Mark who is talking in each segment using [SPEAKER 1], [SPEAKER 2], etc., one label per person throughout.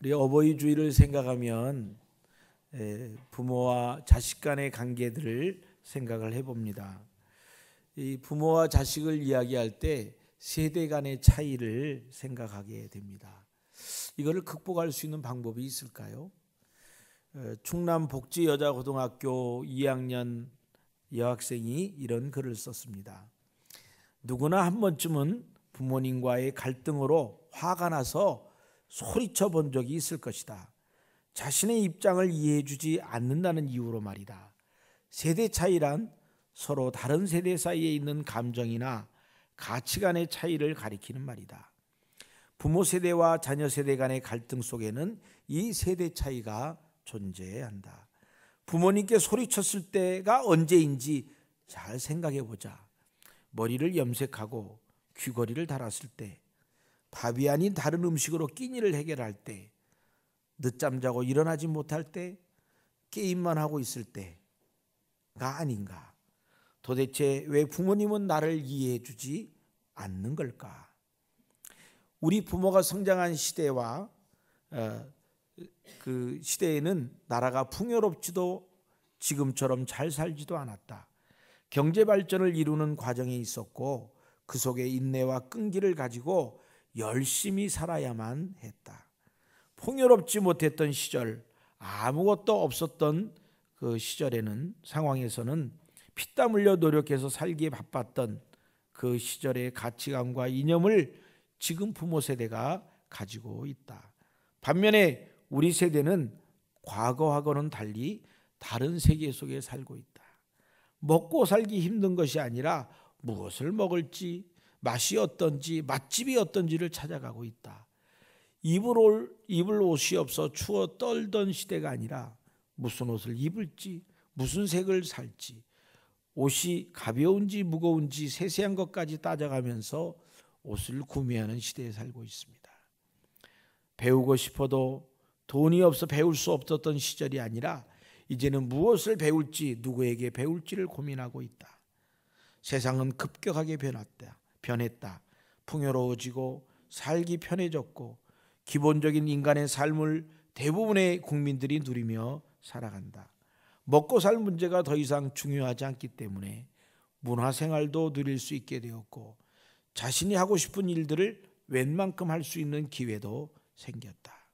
[SPEAKER 1] 우리 어버이 주일을 생각하면 부모와 자식 간의 관계들을 생각을 해봅니다. 이 부모와 자식을 이야기할 때 세대 간의 차이를 생각하게 됩니다. 이거를 극복할 수 있는 방법이 있을까요? 충남 복지여자고등학교 2학년 여학생이 이런 글을 썼습니다. 누구나 한 번쯤은 부모님과의 갈등으로 화가 나서 소리쳐 본 적이 있을 것이다. 자신의 입장을 이해해 주지 않는다는 이유로 말이다. 세대 차이란 서로 다른 세대 사이에 있는 감정이나 가치관의 차이를 가리키는 말이다. 부모 세대와 자녀 세대 간의 갈등 속에는 이 세대 차이가 존재해야 한다. 부모님께 소리쳤을 때가 언제인지 잘 생각해 보자. 머리를 염색하고 귀걸이를 달았을 때, 밥이 아닌 다른 음식으로 끼니를 해결할 때, 늦잠 자고 일어나지 못할 때, 게임만 하고 있을 때가 아닌가. 도대체 왜 부모님은 나를 이해해 주지 않는 걸까? 우리 부모가 성장한 시대와 그 시대에는 나라가 풍요롭지도 지금처럼 잘 살지도 않았다. 경제 발전을 이루는 과정에 있었고 그 속에 인내와 끈기를 가지고 열심히 살아야만 했다. 풍요롭지 못했던 시절, 아무것도 없었던 그 시절에는 상황에서는 피땀 흘려 노력해서 살기에 바빴던 그 시절의 가치관과 이념을 지금 부모 세대가 가지고 있다. 반면에 우리 세대는 과거하고는 달리 다른 세계 속에 살고 있다. 먹고 살기 힘든 것이 아니라 무엇을 먹을지, 맛이 어떤지, 맛집이 어떤지를 찾아가고 있다. 입을 옷이 없어 추워 떨던 시대가 아니라 무슨 옷을 입을지, 무슨 색을 살지, 옷이 가벼운지 무거운지 세세한 것까지 따져가면서 옷을 구매하는 시대에 살고 있습니다. 배우고 싶어도 돈이 없어 배울 수 없었던 시절이 아니라 이제는 무엇을 배울지, 누구에게 배울지를 고민하고 있다. 세상은 급격하게 변했다. 풍요로워지고 살기 편해졌고 기본적인 인간의 삶을 대부분의 국민들이 누리며 살아간다. 먹고 살 문제가 더 이상 중요하지 않기 때문에 문화생활도 누릴 수 있게 되었고 자신이 하고 싶은 일들을 웬만큼 할 수 있는 기회도 생겼다.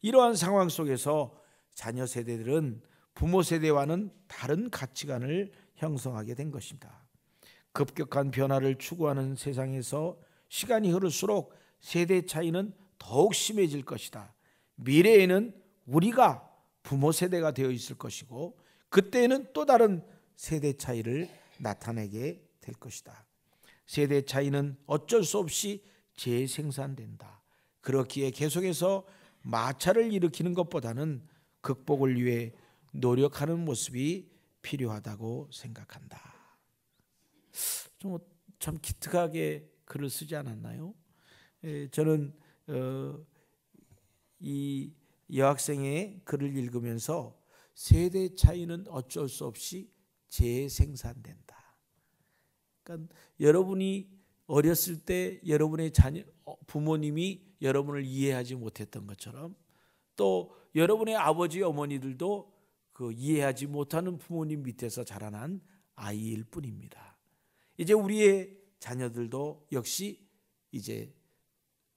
[SPEAKER 1] 이러한 상황 속에서 자녀 세대들은 부모 세대와는 다른 가치관을 형성하게 된 것입니다. 급격한 변화를 추구하는 세상에서 시간이 흐를수록 세대 차이는 더욱 심해질 것이다. 미래에는 우리가 부모 세대가 되어 있을 것이고 그때에는 또 다른 세대 차이를 나타내게 될 것이다. 세대 차이는 어쩔 수 없이 재생산된다. 그렇기에 계속해서 마찰을 일으키는 것보다는 극복을 위해 노력하는 모습이 필요하다고 생각한다. 좀 참 기특하게 글을 쓰지 않았나요? 저는 이 여학생의 글을 읽으면서 세대 차이는 어쩔 수 없이 재생산된다. 그러니까 여러분이 어렸을 때 여러분의 부모님이 여러분을 이해하지 못했던 것처럼 또 여러분의 아버지 어머니들도 그 이해하지 못하는 부모님 밑에서 자라난 아이일 뿐입니다. 이제 우리의 자녀들도 역시 이제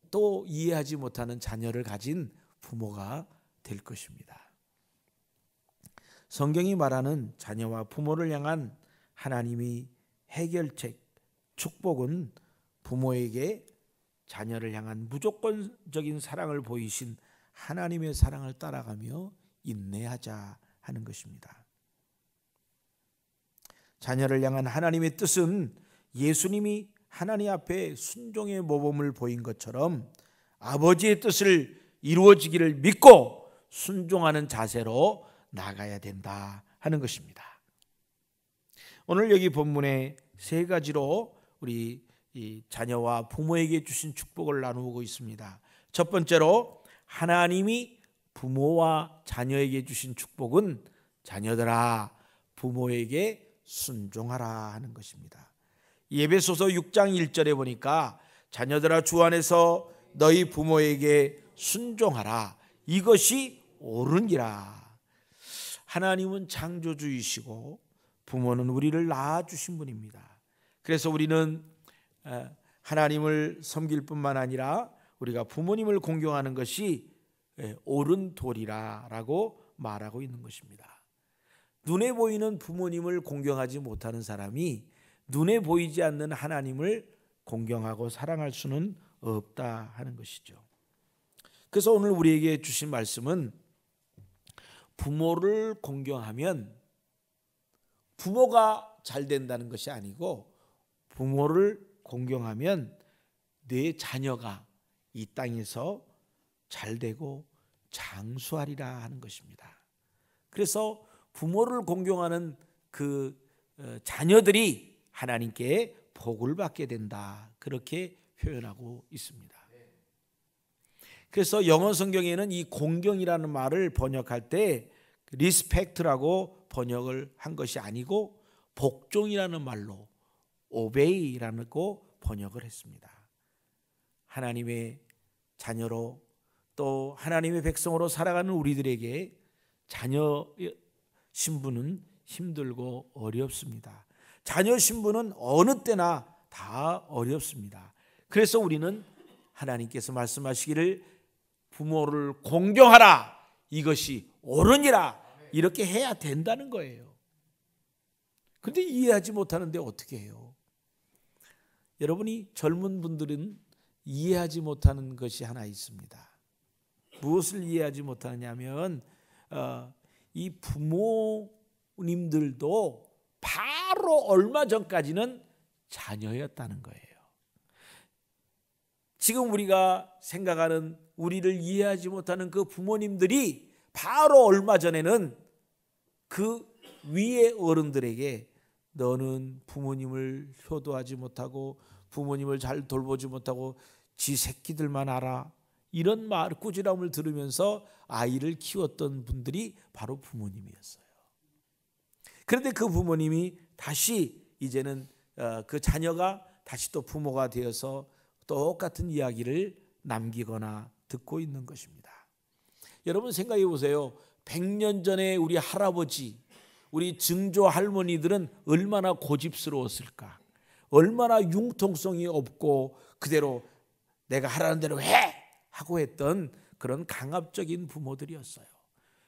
[SPEAKER 1] 또 이해하지 못하는 자녀를 가진 부모가 될 것입니다. 성경이 말하는 자녀와 부모를 향한 하나님의 해결책, 축복은 부모에게 자녀를 향한 무조건적인 사랑을 보이신 하나님의 사랑을 따라가며 인내하자 하는 것입니다. 자녀를 향한 하나님의 뜻은 예수님이 하나님 앞에 순종의 모범을 보인 것처럼 아버지의 뜻을 이루어지기를 믿고 순종하는 자세로 나가야 된다 하는 것입니다. 오늘 여기 본문에 세 가지로 우리 이 자녀와 부모에게 주신 축복을 나누고 있습니다. 첫 번째로 하나님이 부모와 자녀에게 주신 축복은 자녀들아 부모에게 순종하라 하는 것입니다. 에베소서 6장 1절에 보니까 자녀들아 주 안에서 너희 부모에게 순종하라. 이것이 옳으니라. 하나님은 창조주이시고 부모는 우리를 낳아주신 분입니다. 그래서 우리는 하나님을 섬길 뿐만 아니라 우리가 부모님을 공경하는 것이 옳은 도리라라고 말하고 있는 것입니다. 눈에 보이는 부모님을 공경하지 못하는 사람이 눈에 보이지 않는 하나님을 공경하고 사랑할 수는 없다 하는 것이죠. 그래서 오늘 우리에게 주신 말씀은 부모를 공경하면 부모가 잘 된다는 것이 아니고 부모를 공경하면 내 자녀가 이 땅에서 잘 되고 장수하리라 하는 것입니다. 그래서 부모를 공경하는 그 자녀들이 하나님께 복을 받게 된다, 그렇게 표현하고 있습니다. 그래서 영어 성경에는 이 공경이라는 말을 번역할 때 리스펙트라고 번역을 한 것이 아니고 복종이라는 말로 obey라고 번역을 했습니다. 하나님의 자녀로 또 하나님의 백성으로 살아가는 우리들에게 자녀 신분은 힘들고 어렵습니다. 자녀 신분은 어느 때나 다 어렵습니다. 그래서 우리는 하나님께서 말씀하시기를 부모를 공경하라, 이것이 옳으니라, 이렇게 해야 된다는 거예요. 그런데 이해하지 못하는데 어떻게 해요? 여러분이 젊은 분들은 이해하지 못하는 것이 하나 있습니다. 무엇을 이해하지 못하느냐면 이 부모님들도 바로 얼마 전까지는 자녀였다는 거예요. 지금 우리가 생각하는, 우리를 이해하지 못하는 그 부모님들이 바로 얼마 전에는 그 위의 어른들에게 너는 부모님을 효도하지 못하고 부모님을 잘 돌보지 못하고 지 새끼들만 알아, 이런 말, 꾸지람을 들으면서 아이를 키웠던 분들이 바로 부모님이었어요. 그런데 그 부모님이 다시 이제는 그 자녀가 다시 또 부모가 되어서 똑같은 이야기를 남기거나 듣고 있는 것입니다. 여러분 생각해 보세요. 100년 전에 우리 할아버지, 우리 증조 할머니들은 얼마나 고집스러웠을까, 얼마나 융통성이 없고 그대로 내가 하라는 대로 해! 하고 했던 그런 강압적인 부모들이었어요.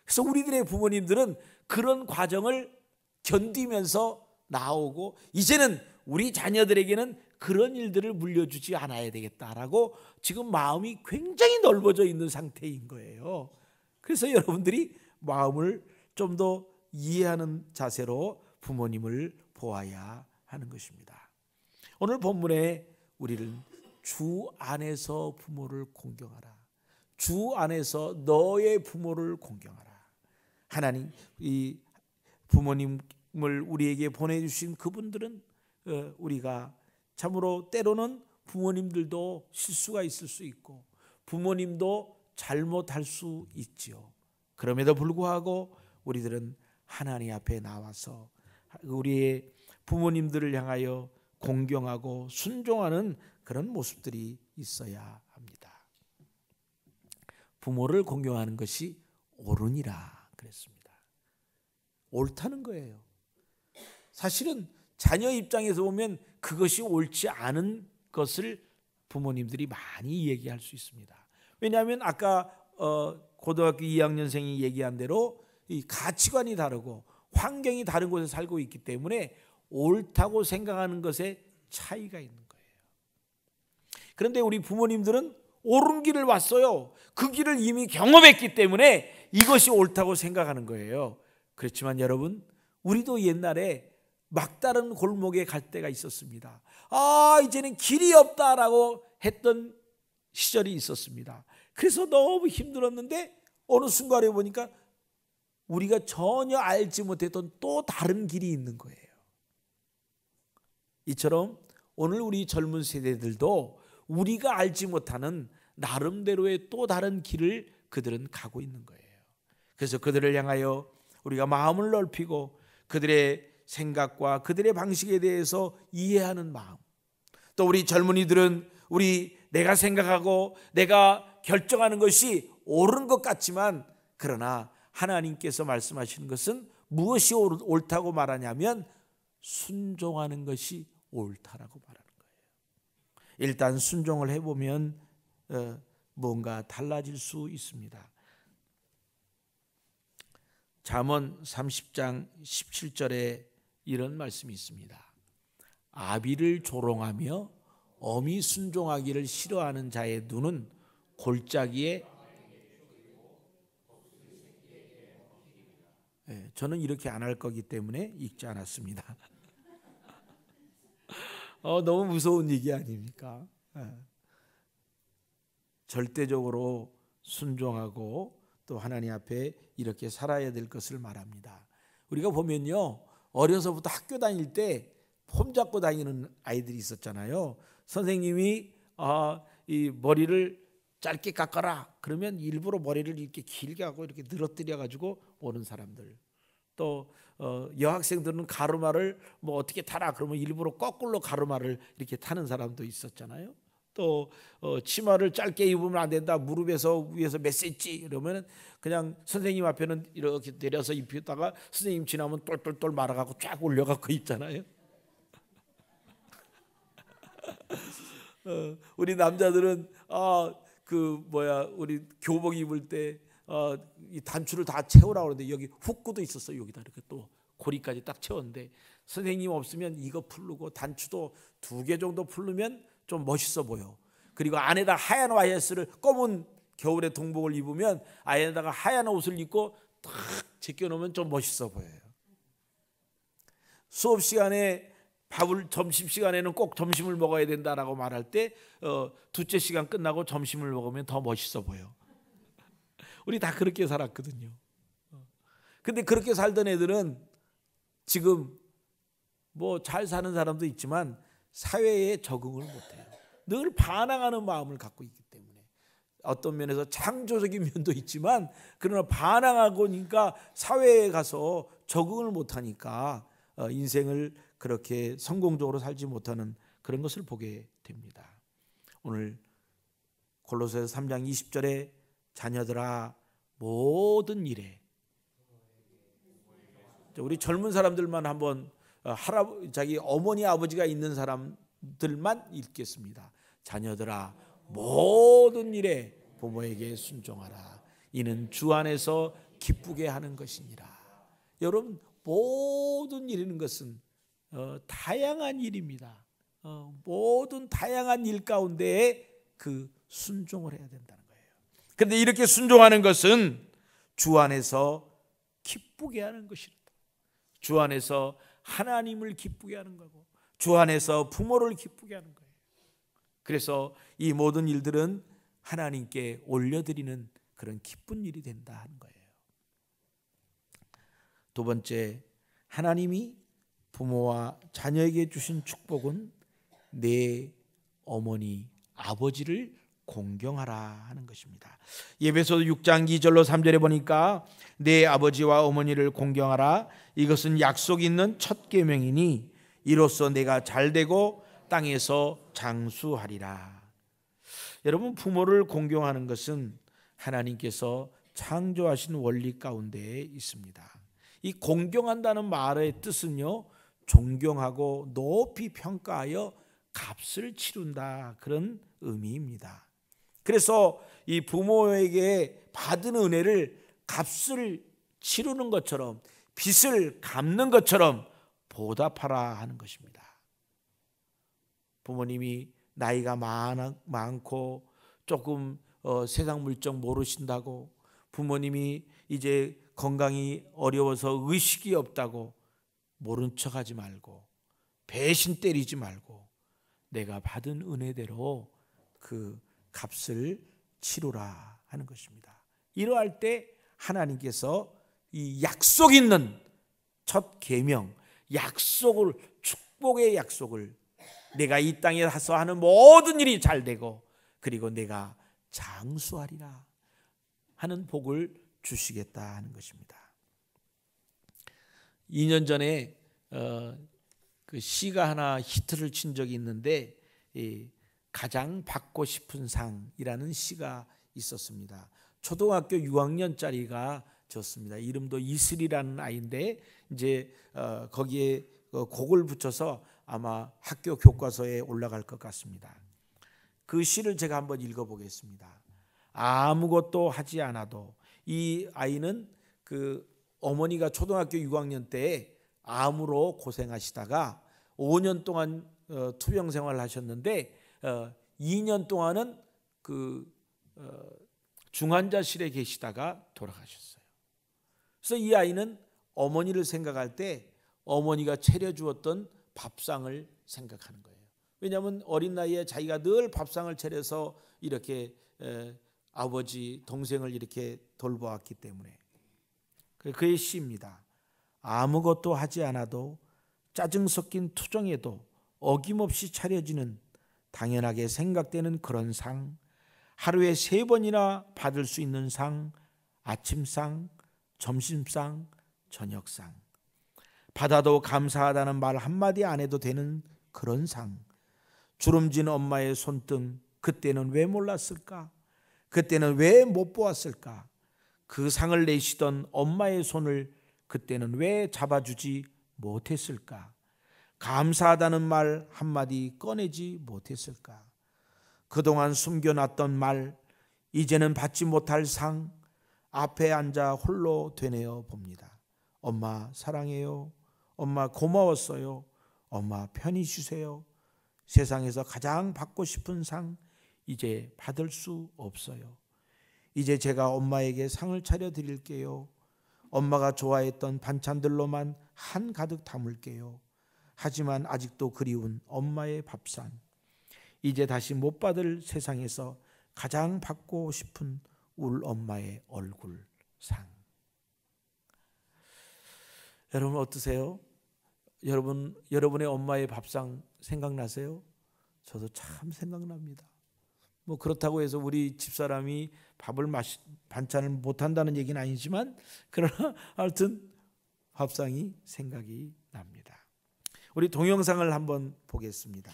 [SPEAKER 1] 그래서 우리들의 부모님들은 그런 과정을 견디면서 나오고 이제는 우리 자녀들에게는 그런 일들을 물려주지 않아야 되겠다라고 지금 마음이 굉장히 넓어져 있는 상태인 거예요. 그래서 여러분들이 마음을 좀 더 이해하는 자세로 부모님을 보아야 하는 것입니다. 오늘 본문에 우리를 주 안에서 부모를 공경하라, 주 안에서 너의 부모를 공경하라. 하나님, 이 부모님을 우리에게 보내주신 그분들은 우리가 참으로 때로는 부모님들도 실수가 있을 수 있고 부모님도 잘못할 수 있지요. 그럼에도 불구하고 우리들은 하나님 앞에 나와서 우리의 부모님들을 향하여 공경하고 순종하는 그런 모습들이 있어야 합니다. 부모를 공경하는 것이 옳으니라 그랬습니다. 옳다는 거예요. 사실은 자녀 입장에서 보면 그것이 옳지 않은 것을 부모님들이 많이 얘기할 수 있습니다. 왜냐하면 아까 고등학교 2학년생이 얘기한 대로 이 가치관이 다르고 환경이 다른 곳에 살고 있기 때문에 옳다고 생각하는 것에 차이가 있는 거예요. 그런데 우리 부모님들은 옳은 길을 왔어요. 그 길을 이미 경험했기 때문에 이것이 옳다고 생각하는 거예요. 그렇지만 여러분, 우리도 옛날에 막다른 골목에 갈 때가 있었습니다. 이제는 길이 없다라고 했던 시절이 있었습니다. 그래서 너무 힘들었는데 어느 순간에 보니까 우리가 전혀 알지 못했던 또 다른 길이 있는 거예요. 이처럼 오늘 우리 젊은 세대들도 우리가 알지 못하는 나름대로의 또 다른 길을 그들은 가고 있는 거예요. 그래서 그들을 향하여 우리가 마음을 넓히고 그들의 생각과 그들의 방식에 대해서 이해하는 마음, 또 우리 젊은이들은 내가 생각하고 내가 결정하는 것이 옳은 것 같지만 그러나 하나님께서 말씀하시는 것은 무엇이 옳다고 말하냐면 순종하는 것이 옳다라고 말하는 거예요. 일단 순종을 해보면 뭔가 달라질 수 있습니다. 잠언 30장 17절에 이런 말씀이 있습니다. 아비를 조롱하며 어미 순종하기를 싫어하는 자의 눈은 골짜기에 저는 이렇게 안 할 거기 때문에 읽지 않았습니다. 너무 무서운 얘기 아닙니까? 절대적으로 순종하고 또 하나님 앞에 이렇게 살아야 될 것을 말합니다. 우리가 보면요, 어려서부터 학교 다닐 때 폼 잡고 다니는 아이들이 있었잖아요. 선생님이 이 머리를 짧게 깎아라 그러면 일부러 머리를 이렇게 길게 하고 이렇게 늘어뜨려 가지고 오는 사람들, 또 여학생들은 가르마를 뭐 어떻게 타라 그러면 일부러 거꾸로 가르마를 이렇게 타는 사람도 있었잖아요. 또 치마를 짧게 입으면 안 된다, 무릎에서 위에서 몇 센치 이러면 그냥 선생님 앞에는 이렇게 내려서 입히다가 선생님 지나면 똘똘똘 말아가고 쫙 올려갖고 입잖아요. 우리 남자들은 우리 교복 입을 때 이 단추를 다 채우라고 그러는데 여기 후크도 있었어요. 여기다 이렇게 또 고리까지 딱 채웠는데 선생님 없으면 이거 풀르고 단추도 2개 정도 풀르면 좀 멋있어 보여. 그리고 안에다 하얀 와이셔츠를, 검은 겨울에 동복을 입으면 안에다가 하얀 옷을 입고 탁 제껴놓으면 좀 멋있어 보여요. 수업 시간에 점심시간에는 꼭 점심을 먹어야 된다라고 말할 때 둘째 시간 끝나고 점심을 먹으면 더 멋있어 보여. 우리 다 그렇게 살았거든요. 근데 그렇게 살던 애들은 지금 뭐 잘 사는 사람도 있지만 사회에 적응을 못해요. 늘 반항하는 마음을 갖고 있기 때문에 어떤 면에서 창조적인 면도 있지만 그러나 반항하고 니까 사회에 가서 적응을 못하니까 인생을 그렇게 성공적으로 살지 못하는 그런 것을 보게 됩니다. 오늘 골로새서 3장 20절에 자녀들아 모든 일에, 우리 젊은 사람들만 한번 자기 어머니 아버지가 있는 사람들만 읽겠습니다. 자녀들아 모든 일에 부모에게 순종하라. 이는 주 안에서 기쁘게 하는 것이니라. 여러분, 모든 일이라는 것은 다양한 일입니다. 모든 다양한 일 가운데에 그 순종을 해야 된다는 거예요. 그런데 이렇게 순종하는 것은 주 안에서 기쁘게 하는 것이다. 주 안에서 하나님을 기쁘게 하는 거고 주 안에서 부모를 기쁘게 하는 거예요. 그래서 이 모든 일들은 하나님께 올려드리는 그런 기쁜 일이 된다 하는 거예요. 두 번째, 하나님이 부모와 자녀에게 주신 축복은 내 어머니, 아버지를 공경하라 하는 것입니다. 에베소서 6장 2절로 3절에 보니까 내 아버지와 어머니를 공경하라. 이것은 약속 있는 첫 계명이니 이로써 내가 잘되고 땅에서 장수하리라. 여러분, 부모를 공경하는 것은 하나님께서 창조하신 원리 가운데에 있습니다. 이 공경한다는 말의 뜻은요, 존경하고 높이 평가하여 값을 치른다, 그런 의미입니다. 그래서 이 부모에게 받은 은혜를 값을 치르는 것처럼, 빚을 갚는 것처럼 보답하라 하는 것입니다. 부모님이 나이가 많고 조금 세상 물정 모르신다고, 부모님이 이제 건강이 어려워서 의식이 없다고 모른 척하지 말고, 배신 때리지 말고 내가 받은 은혜대로 그 값을 치르라 하는 것입니다. 이러할 때 하나님께서 이 약속 있는 첫 계명, 약속을, 축복의 약속을, 내가 이 땅에 가서 하는 모든 일이 잘 되고 그리고 내가 장수하리라 하는 복을 주시겠다 하는 것입니다. 2년 전에 그 시가 하나 히트를 친 적이 있는데, 가장 받고 싶은 상이라는 시가 있었습니다. 초등학교 6학년짜리가 졌습니다. 이름도 이슬이라는 아이인데 이제 거기에 곡을 붙여서 아마 학교 교과서에 올라갈 것 같습니다. 그 시를 제가 한번 읽어보겠습니다. 아무것도 하지 않아도. 이 아이는 그 어머니가 초등학교 6학년 때 암으로 고생하시다가 5년 동안 투병 생활을 하셨는데 2년 동안은 그 중환자실에 계시다가 돌아가셨어요. 그래서 이 아이는 어머니를 생각할 때 어머니가 차려주었던 밥상을 생각하는 거예요. 왜냐하면 어린 나이에 자기가 늘 밥상을 차려서 이렇게 아버지, 동생을 이렇게 돌보았기 때문에. 그의 시입니다. 아무것도 하지 않아도 짜증 섞인 투정에도 어김없이 차려지는 당연하게 생각되는 그런 상, 하루에 3번이나 받을 수 있는 상, 아침상, 점심상, 저녁상, 받아도 감사하다는 말 한마디 안 해도 되는 그런 상, 주름진 엄마의 손등 그때는 왜 몰랐을까? 그때는 왜 못 보았을까? 그 상을 내시던 엄마의 손을 그때는 왜 잡아주지 못했을까? 감사하다는 말 한마디 꺼내지 못했을까? 그동안 숨겨놨던 말, 이제는 받지 못할 상, 앞에 앉아 홀로 되뇌어 봅니다. 엄마 사랑해요. 엄마 고마웠어요. 엄마 편히 쉬세요. 세상에서 가장 받고 싶은 상, 이제 받을 수 없어요. 이제 제가 엄마에게 상을 차려 드릴게요. 엄마가 좋아했던 반찬들로만 한가득 담을게요. 하지만 아직도 그리운 엄마의 밥상, 이제 다시 못 받을 세상에서 가장 받고 싶은 울 엄마의 얼굴상. 여러분 어떠세요? 여러분의 엄마의 밥상 생각나세요? 저도 참 생각납니다. 뭐 그렇다고 해서 우리 집사람이 반찬을 못한다는 얘기는 아니지만 그러나 하여튼 밥상이 생각이 납니다. 우리 동영상을 한번 보겠습니다.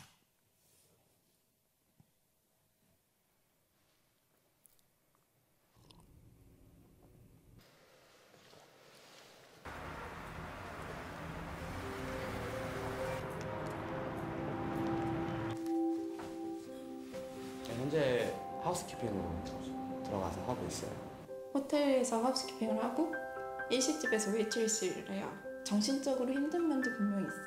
[SPEAKER 2] 현재 하우스키핑으로 들어가서 하고 있어요.
[SPEAKER 3] 호텔에서 하우스키핑을 하고 일식집에서 웨이트리스를 해요. 정신적으로 힘든 면도 분명히 있어요.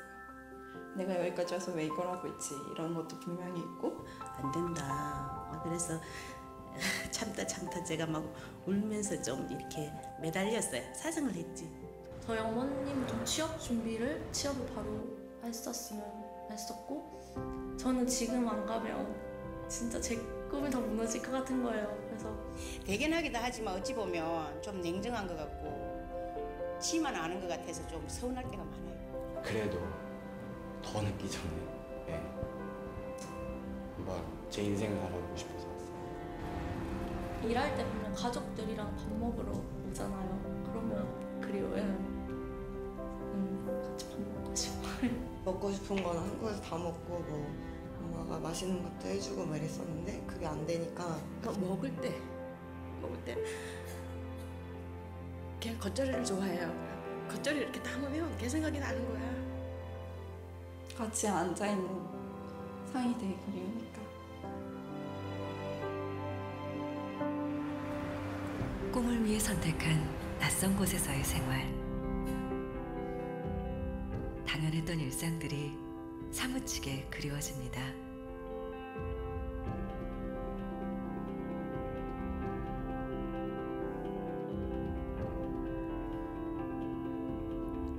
[SPEAKER 3] 내가 여기까지 와서 왜 이걸 하고 있지 이런 것도 분명히 있고.
[SPEAKER 4] 안 된다. 그래서 참다 제가 막 울면서 좀 이렇게 매달렸어요. 사정을 했지.
[SPEAKER 5] 저희 어머님도 취업 준비를 취업을 바로 했었고 저는 지금 안 가면 진짜 제 꿈이 다 무너질 것 같은 거예요. 그래서
[SPEAKER 4] 대견하기도 하지만 어찌 보면 좀 냉정한 것 같고 치만 아는 것 같아서 좀 서운할 때가 많아요.
[SPEAKER 2] 그래도 더 늦기 전에 한번 제 인생을 살아보고 싶어서 왔어요.
[SPEAKER 5] 일할 때 보면 가족들이랑 밥 먹으러 오잖아요. 그러면 그리워요. 같이 밥 먹고 싶어요.
[SPEAKER 6] 먹고 싶은 건 한국에서 다 먹고 뭐 엄마가 맛있는 것도 해주고 막 이랬었는데 그게 안 되니까
[SPEAKER 7] 먹을 때 그냥 겉절이를 좋아해요. 겉절이 이렇게 담으면 걔 생각이 나는 거야.
[SPEAKER 3] 같이 앉아있는 상이 되게 그리우니까.
[SPEAKER 8] 꿈을 위해 선택한 낯선 곳에서의 생활. 당연했던 일상들이 사무치게 그리워집니다.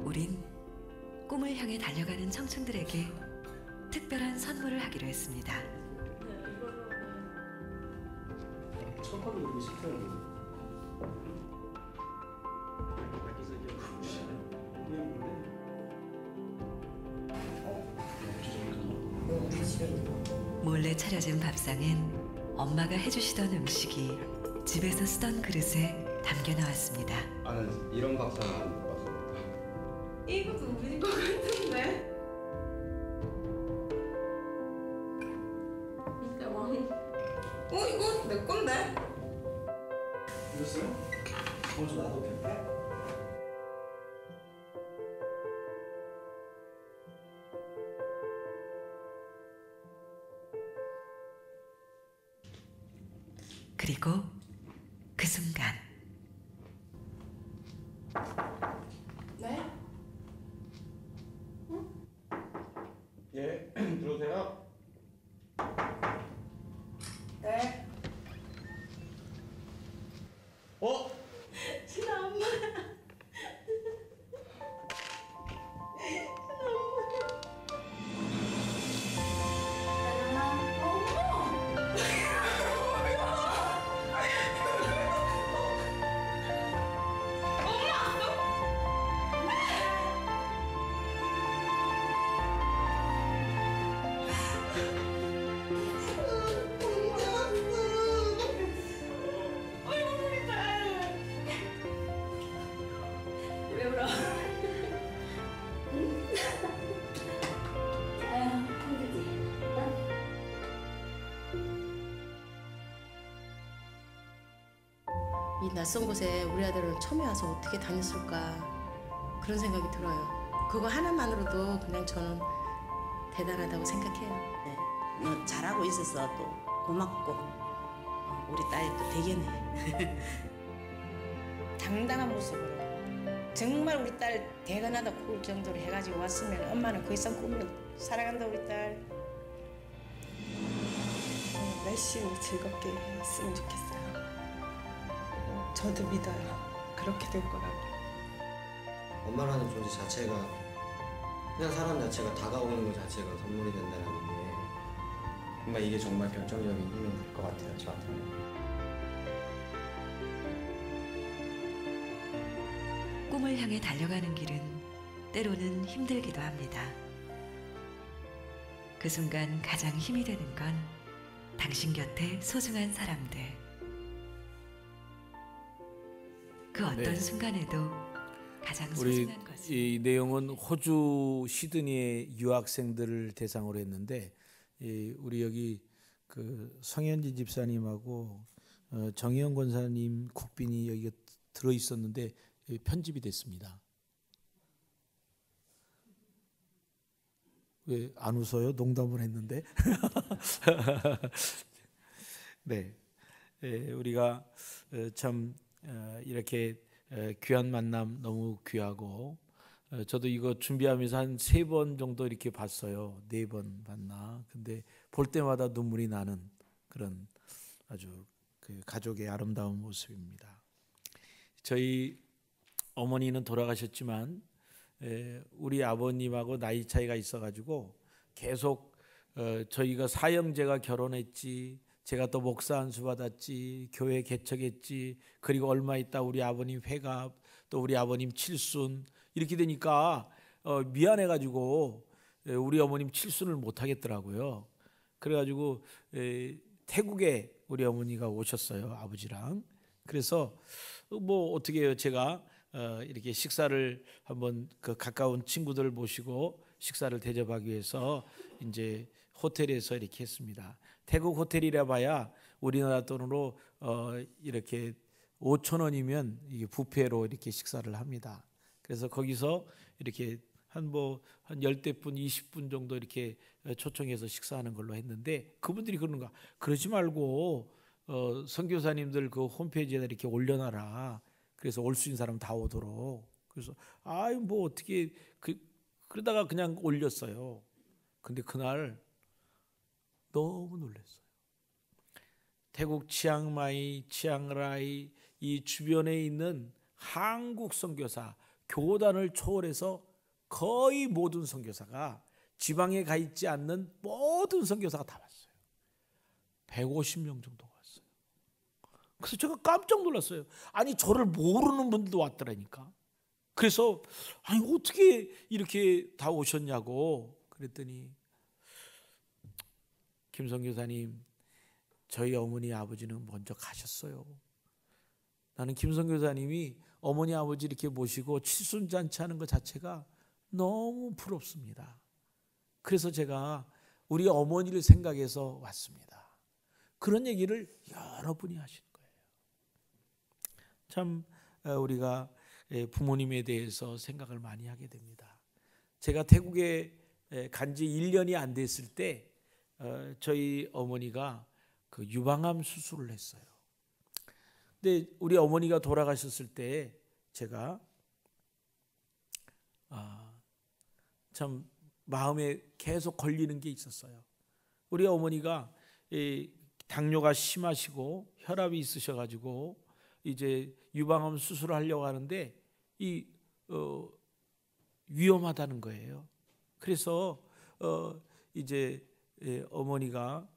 [SPEAKER 8] 우린 꿈을 향해 달려가는 청춘들에게 특별한 선물을 하기로 했습니다.
[SPEAKER 2] 첫번에 이렇게 시켜요.
[SPEAKER 8] 몰래 차려진 밥상엔 엄마가 해주시던 음식이 집에서 쓰던 그릇에 담겨 나왔습니다.
[SPEAKER 2] 나는 이런 밥상 안 봤어.
[SPEAKER 3] 이것도 우리 거 같은데?
[SPEAKER 6] 이거 내 건데?
[SPEAKER 9] 오셨어요? 먼저 나도 뵙게.
[SPEAKER 8] 그리고 그 순간
[SPEAKER 3] 네?
[SPEAKER 2] 예, 들어오세요.
[SPEAKER 3] 네.
[SPEAKER 2] 어?
[SPEAKER 3] 신아 엄마. 왜 울어? 아유, 힘들지.
[SPEAKER 7] 이 낯선 곳에 우리 아들은 처음에 와서 어떻게 다녔을까 그런 생각이 들어요. 그거 하나만으로도 그냥 저는 대단하다고 생각해요.
[SPEAKER 4] 네, 너 잘하고 있어서 또 고맙고 우리 딸이 또 되겠네.
[SPEAKER 10] 당당한 모습으로 정말 우리 딸 대단하다 그럴 정도로 해가지고 왔으면 엄마는 그 이상 꿈을 사랑한다 우리 딸.
[SPEAKER 6] 날씬히 즐겁게 했으면 좋겠어요. 저도 믿어요. 그렇게 될 거라고.
[SPEAKER 9] 엄마라는 존재 자체가 그냥 사람 자체가 다가오는 것 자체가 선물이 된다는 게
[SPEAKER 2] 정말 이게 정말 결정적인 힘이 될 것 같아요, 저한테는.
[SPEAKER 8] 꿈을 향해 달려가는 길은 때로는 힘들기도 합니다. 그 순간 가장 힘이 되는 건 당신 곁에 소중한 사람들. 그 어떤
[SPEAKER 1] 네.
[SPEAKER 8] 순간에도 가장
[SPEAKER 1] 우리
[SPEAKER 8] 소중한 것은
[SPEAKER 1] 이 내용은 호주 시드니의 유학생들을 대상으로 했는데 우리 여기 그 성현진 집사님하고 정혜영 권사님 국빈이 여기 들어 있었는데 편집이 됐습니다. 왜 안 웃어요? 농담을 했는데. 네, 우리가 참 이렇게 귀한 만남 너무 귀하고 저도 이거 준비하면서 한 3번 정도 이렇게 봤어요. 4번 봤나. 근데 볼 때마다 눈물이 나는 그런 아주 그 가족의 아름다운 모습입니다. 저희 어머니는 돌아가셨지만 우리 아버님하고 나이 차이가 있어가지고 계속 저희가 사형제가 결혼했지, 제가 또 목사 안수 받았지, 교회 개척했지, 그리고 얼마 있다 우리 아버님 회갑, 또 우리 아버님 칠순 이렇게 되니까 미안해가지고 우리 어머님 칠순을 못 하겠더라고요. 그래가지고 태국에 우리 어머니가 오셨어요, 아버지랑. 그래서 뭐 어떻게 해요, 제가 이렇게 식사를 한번 그 가까운 친구들을 모시고 식사를 대접하기 위해서 이제 호텔에서 이렇게 했습니다. 태국 호텔이라 봐야 우리나라 돈으로 이렇게 5,000원이면 이게 뷔페로 이렇게 식사를 합니다. 그래서 거기서 이렇게 한 10대분 20분 정도 이렇게 초청해서 식사하는 걸로 했는데 그분들이 그러는 거야. 그러지 말고 선교사님들 그 홈페이지에다 이렇게 올려놔라. 그래서 올 수 있는 사람 다 오도록. 그래서 뭐 어떻게 그러다가 그냥 올렸어요. 근데 그날 너무 놀랐어요. 태국 치앙마이, 치앙라이 이 주변에 있는 한국 선교사 교단을 초월해서 거의 모든 선교사가 지방에 가 있지 않는 모든 선교사가 다 왔어요. 150명 정도 왔어요. 그래서 제가 깜짝 놀랐어요. 아니 저를 모르는 분들도 왔더라니까. 그래서 아니 어떻게 이렇게 다 오셨냐고 그랬더니 김 선교사님, 저희 어머니 아버지는 먼저 가셨어요. 나는 김 선교사님이 어머니 아버지 이렇게 모시고 칠순잔치 하는 것 자체가 너무 부럽습니다. 그래서 제가 우리 어머니를 생각해서 왔습니다. 그런 얘기를 여러분이 하시는 거예요. 참 우리가 부모님에 대해서 생각을 많이 하게 됩니다. 제가 태국에 간 지 1년이 안 됐을 때 저희 어머니가 그 유방암 수술을 했어요. 근데 우리 어머니가 돌아가셨을 때 제가 참 마음에 계속 걸리는 게 있었어요. 우리 어머니가 당뇨가 심하시고 혈압이 있으셔가지고 이제 유방암 수술을 하려고 하는데 위험하다는 거예요. 그래서 이제 어머니가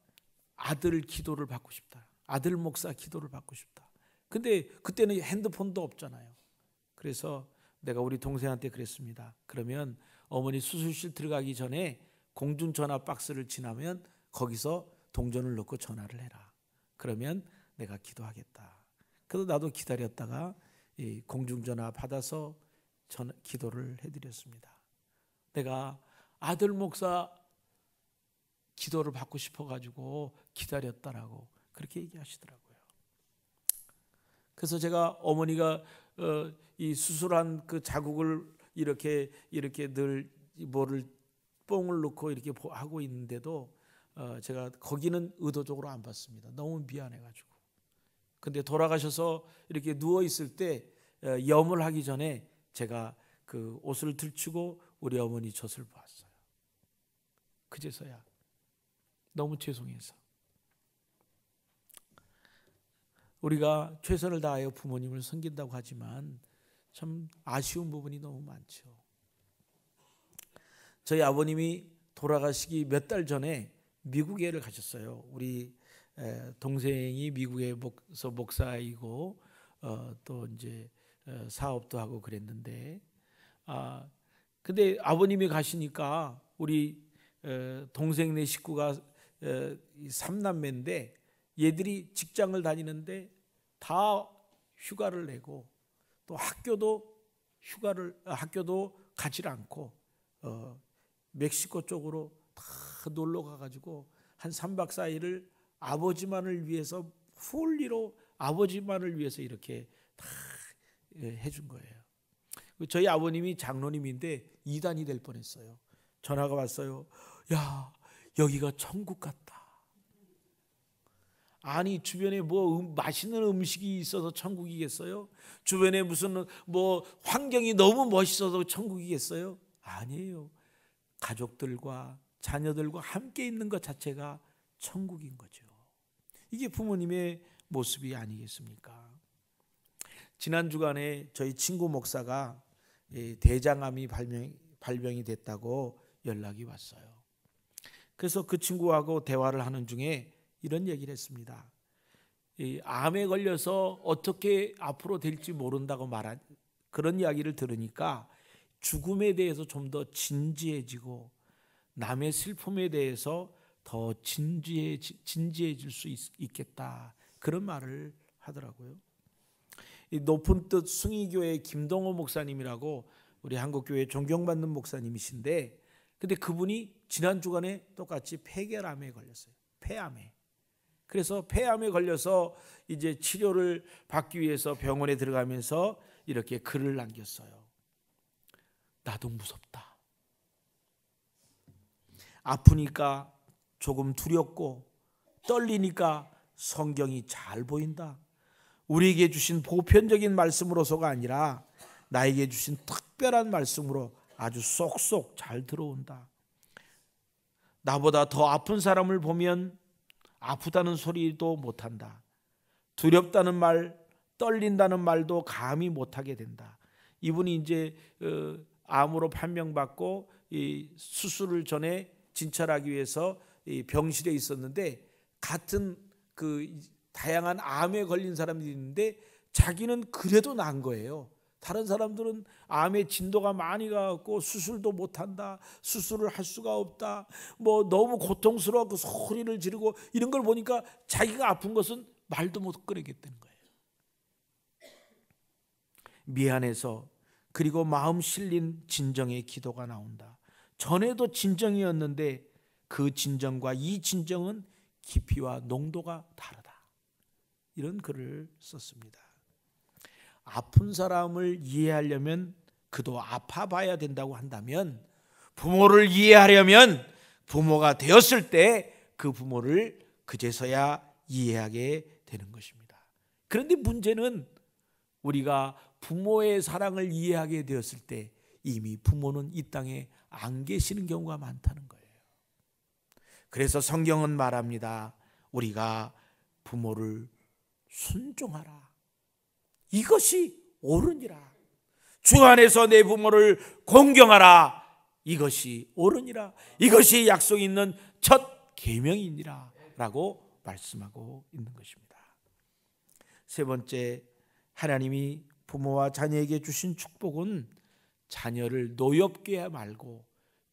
[SPEAKER 1] 아들 기도를 받고 싶다. 아들 목사 기도를 받고 싶다. 근데 그때는 핸드폰도 없잖아요. 그래서 내가 우리 동생한테 그랬습니다. 그러면 어머니 수술실 들어가기 전에 공중전화 박스를 지나면 거기서 동전을 넣고 전화를 해라. 그러면 내가 기도하겠다. 그래서 나도 기다렸다가 이 공중전화 받아서 기도를 해드렸습니다. 내가 아들 목사 기도를 받고 싶어가지고 기다렸다라고 그렇게 얘기하시더라고요. 그래서 제가 어머니가 이 수술한 그 자국을 이렇게 늘 뭐를 뽕을 넣고 이렇게 하고 있는데도 제가 거기는 의도적으로 안 봤습니다. 너무 미안해가지고. 근데 돌아가셔서 이렇게 누워 있을 때 염을 하기 전에 제가 그 옷을 들추고 우리 어머니 젖을 보았어요. 그제서야 너무 죄송해서. 우리가 최선을 다하여 부모님을 섬긴다고 하지만 참 아쉬운 부분이 너무 많죠. 저희 아버님이 돌아가시기 몇 달 전에 미국에를 가셨어요. 우리 동생이 미국에서 목사이고 또 이제 사업도 하고 그랬는데 근데 아버님이 가시니까 우리 동생네 식구가 3남매인데 얘들이 직장을 다니는데 다 휴가를 내고 또 학교도 가지 않고 멕시코 쪽으로 다 놀러 가가지고 한 3박 4일을 아버지만을 위해서 홀리로 아버지만을 위해서 이렇게 다 해준 거예요. 저희 아버님이 장로님인데 이단이 될 뻔했어요. 전화가 왔어요. 야, 여기가 천국 같다. 아니 주변에 뭐 맛있는 음식이 있어서 천국이겠어요? 주변에 무슨 뭐 환경이 너무 멋있어서 천국이겠어요? 아니에요. 가족들과 자녀들과 함께 있는 것 자체가 천국인 거죠. 이게 부모님의 모습이 아니겠습니까? 지난 주간에 저희 친구 목사가 대장암이 발병이 됐다고 연락이 왔어요. 그래서 그 친구하고 대화를 하는 중에 이런 얘기를 했습니다. 암에 걸려서 어떻게 앞으로 될지 모른다고 말한 그런 이야기를 들으니까 죽음에 대해서 좀 더 진지해지고 남의 슬픔에 대해서 더 진지해질 수 있겠다. 그런 말을 하더라고요. 이 높은 뜻 숭의교회 김동호 목사님이라고 우리 한국교회 존경받는 목사님이신데 근데 그분이 지난 주간에 똑같이 폐결암에 걸렸어요. 폐암에. 그래서 폐암에 걸려서 이제 치료를 받기 위해서 병원에 들어가면서 이렇게 글을 남겼어요. 나도 무섭다. 아프니까 조금 두렵고 떨리니까 성경이 잘 보인다. 우리에게 주신 보편적인 말씀으로서가 아니라 나에게 주신 특별한 말씀으로 아주 쏙쏙 잘 들어온다. 나보다 더 아픈 사람을 보면 아프다는 소리도 못한다. 두렵다는 말, 떨린다는 말도 감히 못하게 된다. 이분이 이제 암으로 판명받고 이 수술을 전에 진찰하기 위해서 이 병실에 있었는데 같은 그 다양한 암에 걸린 사람들이 있는데 자기는 그래도 난 거예요. 다른 사람들은 암의 진도가 많이 가고 수술도 못한다. 수술을 할 수가 없다. 뭐 너무 고통스러워서 소리를 지르고 이런 걸 보니까 자기가 아픈 것은 말도 못 꺼내겠다는 거예요. 미안해서 그리고 마음 실린 진정의 기도가 나온다. 전에도 진정이었는데 그 진정과 이 진정은 깊이와 농도가 다르다. 이런 글을 썼습니다. 아픈 사람을 이해하려면 그도 아파봐야 된다고 한다면, 부모를 이해하려면 부모가 되었을 때 그 부모를 그제서야 이해하게 되는 것입니다. 그런데 문제는 우리가 부모의 사랑을 이해하게 되었을 때 이미 부모는 이 땅에 안 계시는 경우가 많다는 거예요. 그래서 성경은 말합니다. 우리가 부모를 순종하라. 이것이 옳으니라. 주 안에서 내 부모를 공경하라. 이것이 옳으니라. 이것이 약속 있는 첫 계명이니라 라고 말씀하고 있는 것입니다. 세 번째, 하나님이 부모와 자녀에게 주신 축복은 자녀를 노엽게 말고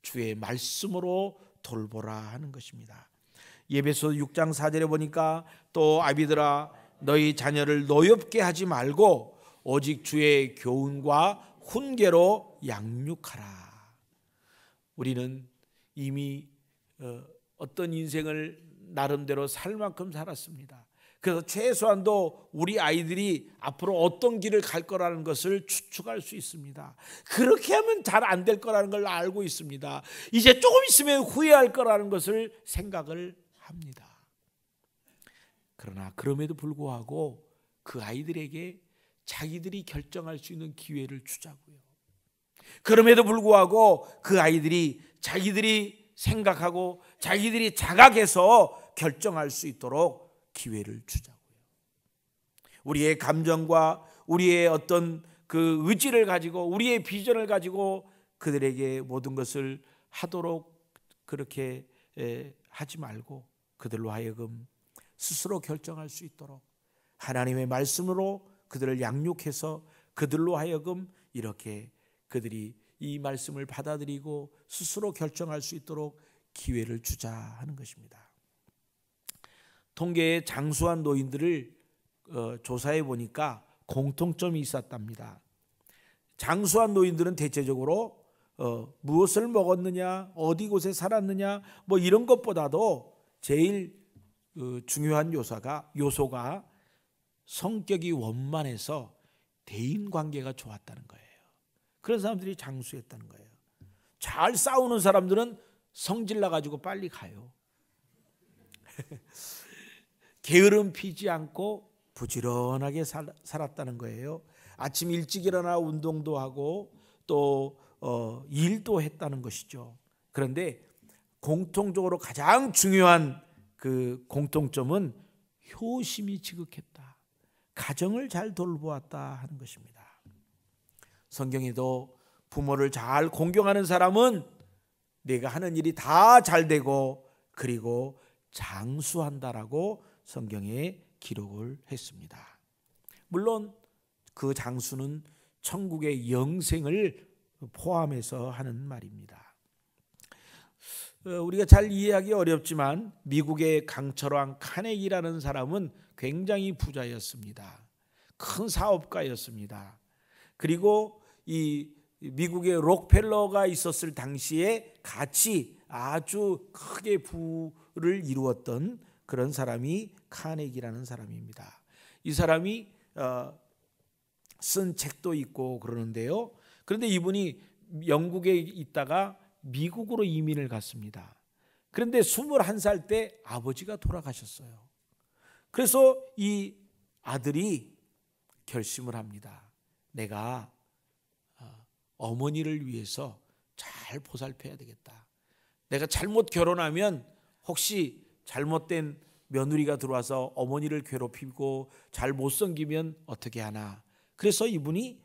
[SPEAKER 1] 주의 말씀으로 돌보라 하는 것입니다. 에베소 6장 4절에 보니까 또 아비들아 너희 자녀를 노엽게 하지 말고 오직 주의 교훈과 훈계로 양육하라. 우리는 이미 어떤 인생을 나름대로 살 만큼 살았습니다. 그래서 최소한도 우리 아이들이 앞으로 어떤 길을 갈 거라는 것을 추측할 수 있습니다. 그렇게 하면 잘 안 될 거라는 걸 알고 있습니다. 이제 조금 있으면 후회할 거라는 것을 생각을 합니다. 그러나 그럼에도 불구하고 그 아이들에게 자기들이 결정할 수 있는 기회를 주자고요. 그럼에도 불구하고 그 아이들이 자기들이 생각하고 자기들이 자각해서 결정할 수 있도록 기회를 주자고요. 우리의 감정과 우리의 어떤 그 의지를 가지고 우리의 비전을 가지고 그들에게 모든 것을 하도록 그렇게 하지 말고 그들로 하여금 스스로 결정할 수 있도록 하나님의 말씀으로 그들을 양육해서 그들로 하여금 이렇게 그들이 이 말씀을 받아들이고 스스로 결정할 수 있도록 기회를 주자 하는 것입니다. 통계에 장수한 노인들을 조사해 보니까 공통점이 있었답니다. 장수한 노인들은 대체적으로 무엇을 먹었느냐, 어디 곳에 살았느냐, 뭐 이런 것보다도 제일 중요한 요소가 성격이 원만해서 대인 관계가 좋았다는 거예요. 그런 사람들이 장수했다는 거예요. 잘 싸우는 사람들은 성질 나가지고 빨리 가요. 게으름 피지 않고 부지런하게 살았다는 거예요. 아침 일찍 일어나 운동도 하고 또 일도 했다는 것이죠. 그런데 공통적으로 가장 중요한 그 공통점은 효심이 지극했다. 가정을 잘 돌보았다 하는 것입니다. 성경에도 부모를 잘 공경하는 사람은 내가 하는 일이 다 잘 되고 그리고 장수한다라고 성경에 기록을 했습니다. 물론 그 장수는 천국의 영생을 포함해서 하는 말입니다. 우리가 잘 이해하기 어렵지만 미국의 강철왕 카네기라는 사람은 굉장히 부자였습니다. 큰 사업가였습니다. 그리고 이 미국의 록펠러가 있었을 당시에 같이 아주 크게 부를 이루었던 그런 사람이 카네기라는 사람입니다. 이 사람이 쓴 책도 있고 그러는데요. 그런데 이분이 영국에 있다가 미국으로 이민을 갔습니다. 그런데 21살 때 아버지가 돌아가셨어요. 그래서 이 아들이 결심을 합니다. 내가 어머니를 위해서 잘 보살펴야 되겠다. 내가 잘못 결혼하면 혹시 잘못된 며느리가 들어와서 어머니를 괴롭히고 잘 못 섬기면 어떻게 하나. 그래서 이분이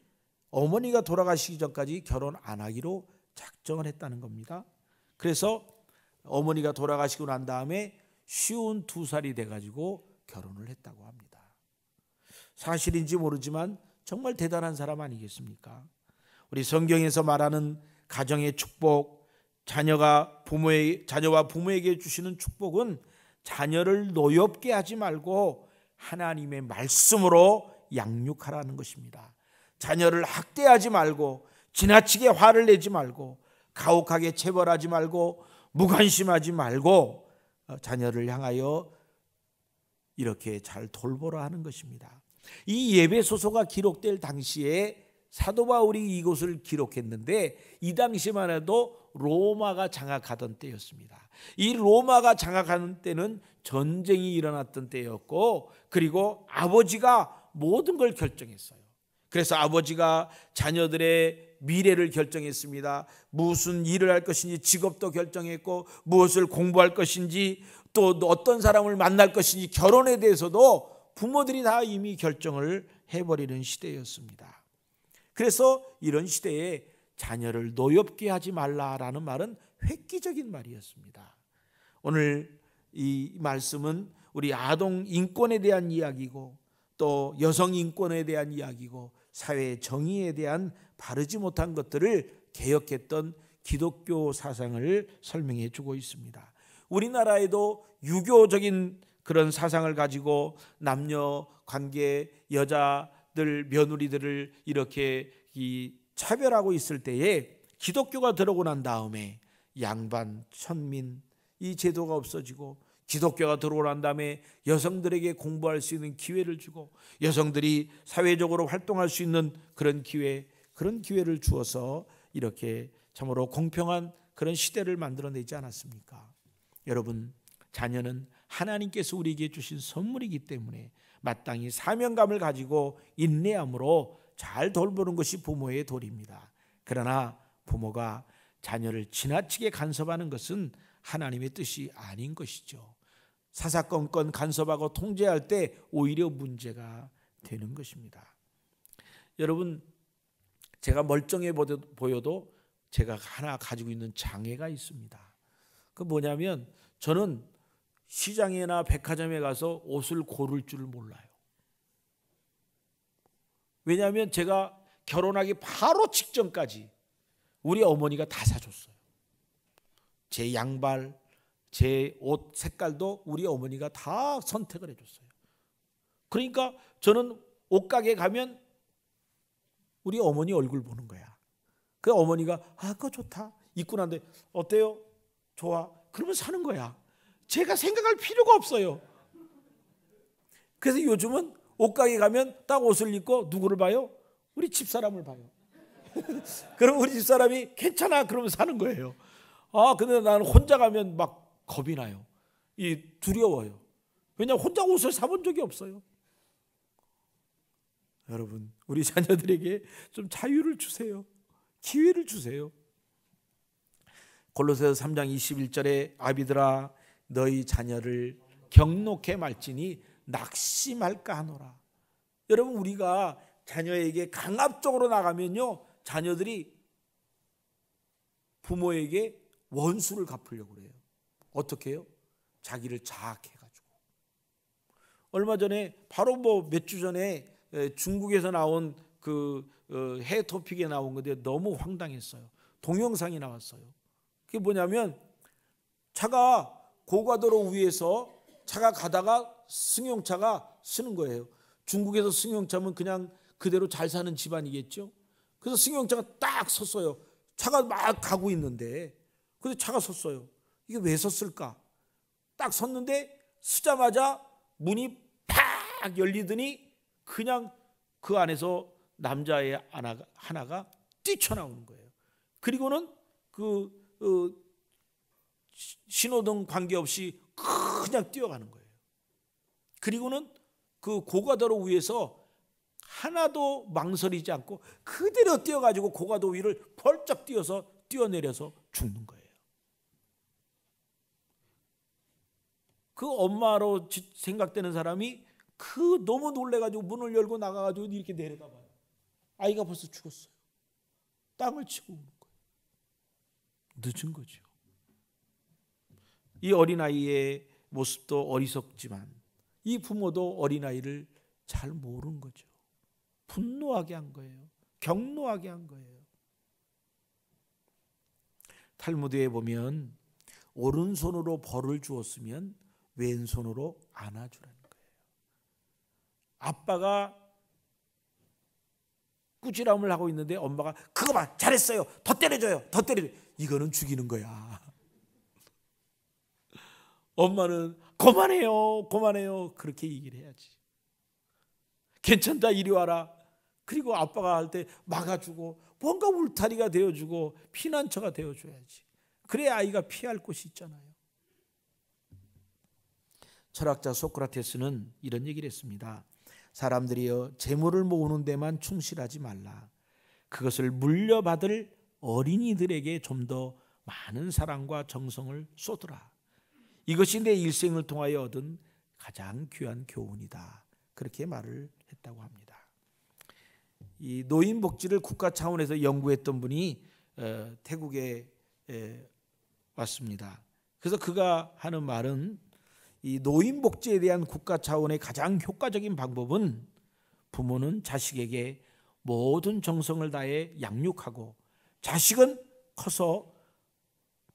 [SPEAKER 1] 어머니가 돌아가시기 전까지 결혼 안 하기로 작정을 했다는 겁니다. 그래서 어머니가 돌아가시고 난 다음에 52살이 돼가지고 결혼을 했다고 합니다. 사실인지 모르지만 정말 대단한 사람 아니겠습니까? 우리 성경에서 말하는 가정의 축복, 자녀와 부모에게 주시는 축복은 자녀를 노엽게 하지 말고 하나님의 말씀으로 양육하라는 것입니다. 자녀를 학대하지 말고 지나치게 화를 내지 말고 가혹하게 체벌하지 말고 무관심하지 말고 자녀를 향하여 이렇게 잘 돌보라 하는 것입니다. 이 에베소서가 기록될 당시에 사도 바울이 이곳을 기록했는데 이 당시만 해도 로마가 장악하던 때였습니다. 이 로마가 장악하는 때는 전쟁이 일어났던 때였고, 그리고 아버지가 모든 걸 결정했어요. 그래서 아버지가 자녀들의 미래를 결정했습니다. 무슨 일을 할 것인지 직업도 결정했고, 무엇을 공부할 것인지, 또 어떤 사람을 만날 것인지, 결혼에 대해서도 부모들이 다 이미 결정을 해버리는 시대였습니다. 그래서 이런 시대에 자녀를 노엽게 하지 말라라는 말은 획기적인 말이었습니다. 오늘 이 말씀은 우리 아동 인권에 대한 이야기고, 또 여성 인권에 대한 이야기고, 사회 정의에 대한 바르지 못한 것들을 개혁했던 기독교 사상을 설명해 주고 있습니다. 우리나라에도 유교적인 그런 사상을 가지고 남녀 관계, 여자들, 며느리들을 이렇게 차별하고 있을 때에 기독교가 들어오고 난 다음에 양반, 천민 이 제도가 없어지고, 기독교가 들어오고 난 다음에 여성들에게 공부할 수 있는 기회를 주고, 여성들이 사회적으로 활동할 수 있는 그런 기회를 주어서 이렇게 참으로 공평한 그런 시대를 만들어내지 않았습니까? 여러분, 자녀는 하나님께서 우리에게 주신 선물이기 때문에 마땅히 사명감을 가지고 인내함으로 잘 돌보는 것이 부모의 도리입니다. 그러나 부모가 자녀를 지나치게 간섭하는 것은 하나님의 뜻이 아닌 것이죠. 사사건건 간섭하고 통제할 때 오히려 문제가 되는 것입니다. 여러분, 제가 멀쩡해 보여도 제가 하나 가지고 있는 장애가 있습니다. 그 뭐냐면, 저는 시장이나 백화점에 가서 옷을 고를 줄 몰라요. 왜냐하면 제가 결혼하기 바로 직전까지 우리 어머니가 다 사줬어요. 제 양발, 제 옷 색깔도 우리 어머니가 다 선택을 해줬어요. 그러니까 저는 옷가게 가면 우리 어머니 얼굴 보는 거야. 그 어머니가 그거 좋다, 입고 난데 어때요? 좋아. 그러면 사는 거야. 제가 생각할 필요가 없어요. 그래서 요즘은 옷가게 가면 딱 옷을 입고 누구를 봐요? 우리 집사람을 봐요. 그럼 우리 집사람이 괜찮아 그러면 사는 거예요. 근데 나는 혼자 가면 막 겁이 나요. 두려워요. 왜냐하면 혼자 옷을 사본 적이 없어요. 여러분, 우리 자녀들에게 좀 자유를 주세요. 기회를 주세요. 골로새서 3장 21절에 아비들아 너희 자녀를 경록해 말지니 낙심할까 하노라. 여러분, 우리가 자녀에게 강압적으로 나가면요, 자녀들이 부모에게 원수를 갚으려고 그래요. 어떻게 해요? 자기를 자학해가지고. 얼마 전에 바로 몇 주 전에 중국에서 나온 그 해토픽에 나온 건데 너무 황당했어요. 동영상이 나왔어요. 그게 뭐냐면, 차가 고가도로 위에서 차가 가다가 승용차가 쓰는 거예요. 중국에서 승용차면 그냥 그대로 잘 사는 집안이겠죠. 그래서 승용차가 딱 섰어요. 차가 막 가고 있는데, 그래서 차가 섰어요. 이게 왜 섰을까? 딱 섰는데 서자마자 문이 팍 열리더니 그냥 그 안에서 남자의 하나가 뛰쳐나오는 거예요. 그리고는 신호등 관계없이 그냥 뛰어가는 거예요. 그리고는 그 고가도로 위에서 하나도 망설이지 않고 그대로 뛰어가지고 고가도 위를 펄쩍 뛰어내려서 죽는 거예요. 그 엄마로 생각되는 사람이 너무 놀래가지고 문을 열고 나가가지고 이렇게 내려다봐요. 아이가 벌써 죽었어요. 땅을 치고 오는 거예요. 늦은 거죠. 이 어린아이의 모습도 어리석지만 이 부모도 어린아이를 잘 모르는 거죠. 분노하게 한 거예요. 경노하게 한 거예요. 탈무드에 보면 오른손으로 벌을 주었으면 왼손으로 안아주라는 거예요. 아빠가 꾸지람을 하고 있는데 엄마가 그거 봐, 잘했어요, 더 때려줘요, 더 때려줘요. 이거는 죽이는 거야. 엄마는 그만해요 그렇게 얘기를 해야지. 괜찮다 이리 와라. 그리고 아빠가 할 때 막아주고 뭔가 울타리가 되어주고 피난처가 되어줘야지. 그래야 아이가 피할 곳이 있잖아요. 철학자 소크라테스는 이런 얘기를 했습니다. 사람들이여 재물을 모으는 데만 충실하지 말라. 그것을 물려받을 어린이들에게 좀 더 많은 사랑과 정성을 쏟으라. 이것이 내 일생을 통하여 얻은 가장 귀한 교훈이다. 그렇게 말을 했다고 합니다. 이 노인복지를 국가 차원에서 연구했던 분이 태국에 왔습니다. 그래서 그가 하는 말은 이 노인복지에 대한 국가 차원의 가장 효과적인 방법은 부모는 자식에게 모든 정성을 다해 양육하고 자식은 커서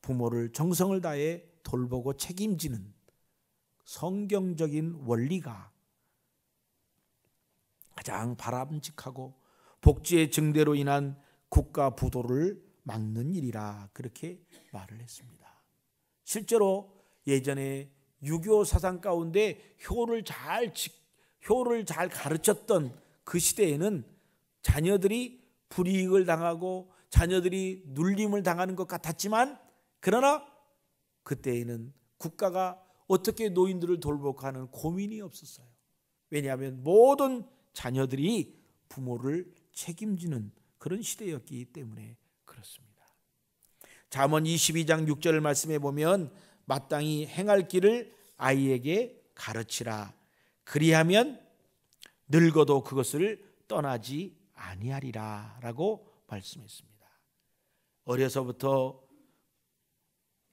[SPEAKER 1] 부모를 정성을 다해 돌보고 책임지는 성경적인 원리가 가장 바람직하고 복지의 증대로 인한 국가 부도를 막는 일이라 그렇게 말을 했습니다. 실제로 예전에 유교 사상 가운데 효를 잘 가르쳤던 그 시대에는 자녀들이 불이익을 당하고 자녀들이 눌림을 당하는 것 같았지만 그러나 그때에는 국가가 어떻게 노인들을 돌볼까 하는 고민이 없었어요. 왜냐하면 모든 자녀들이 부모를 책임지는 그런 시대였기 때문에 그렇습니다. 잠언 22장 6절 말씀에 보면 마땅히 행할 길을 아이에게 가르치라. 그리하면 늙어도 그것을 떠나지 아니하리라 라고 말씀했습니다. 어려서부터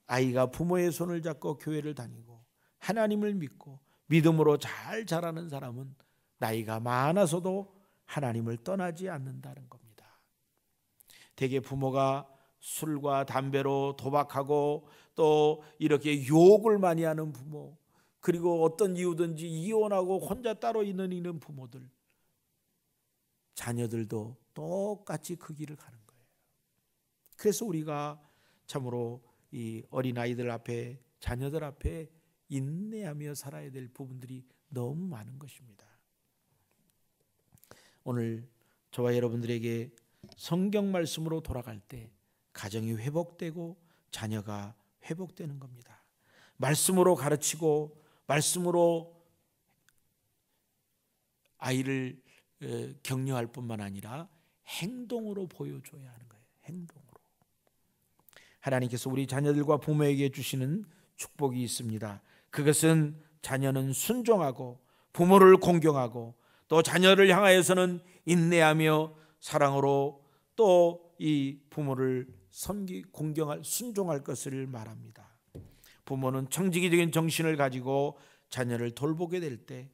[SPEAKER 1] 아이가 부모의 손을 잡고 교회를 다니고 하나님을 믿고 믿음으로 잘 자라는 사람은 나이가 많아서도 하나님을 떠나지 않는다는 겁니다. 대개 부모가 술과 담배로 도박하고 또 이렇게 유혹을 많이 하는 부모, 그리고 어떤 이유든지 이혼하고 혼자 따로 있는 부모들, 자녀들도 똑같이 그 길을 가는 거예요. 그래서 우리가 참으로 이 어린아이들 앞에, 자녀들 앞에 인내하며 살아야 될 부분들이 너무 많은 것입니다. 오늘 저와 여러분들에게 성경 말씀으로 돌아갈 때 가정이 회복되고 자녀가 회복되는 겁니다. 말씀으로 가르치고 말씀으로 아이를 격려할 뿐만 아니라 행동으로 보여줘야 하는 거예요. 행동으로. 하나님께서 우리 자녀들과 부모에게 주시는 축복이 있습니다. 그것은 자녀는 순종하고 부모를 공경하고 또 자녀를 향하여서는 인내하며 사랑으로 또 이 부모를 공경할, 순종할 것을 말합니다. 부모는 청지기적인 정신을 가지고 자녀를 돌보게 될 때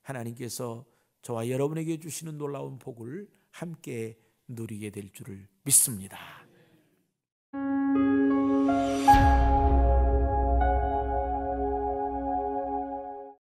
[SPEAKER 1] 하나님께서 저와 여러분에게 주시는 놀라운 복을 함께 누리게 될 줄을 믿습니다.